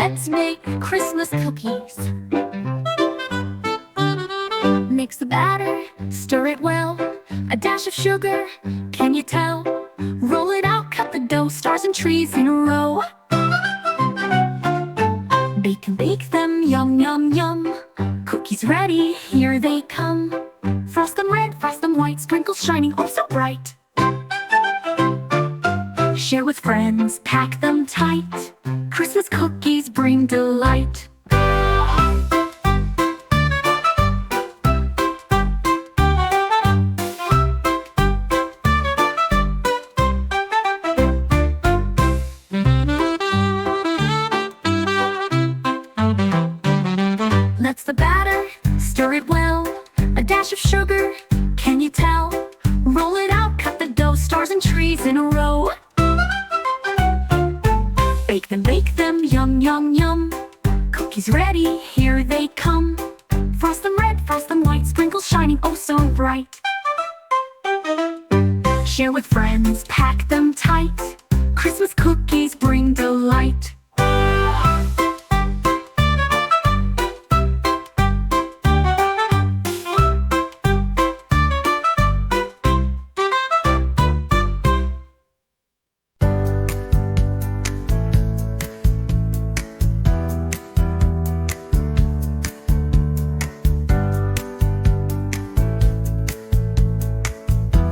Let's make Christmas cookies. Mix the batter, stir it well. A dash of sugar, can you tell? Roll it out, cut the dough, stars and trees in a row. Bake and bake them, yum, yum, yum. Cookies ready, here they come. Frost them red, frost them white, sprinkles shining, oh so bright. Share with friends, pack them tight. Christmas cookies bring delight. Let's the batter, stir it well. A dash of sugar, can you tell? Roll it out, cut the dough, stars and trees in a row. Bake them, yum, yum, yum. Cookies ready, here they come. Frost them red, frost them white, sprinkles shining, oh so bright. Share with friends, pack them tight. Christmas cookies bring delight.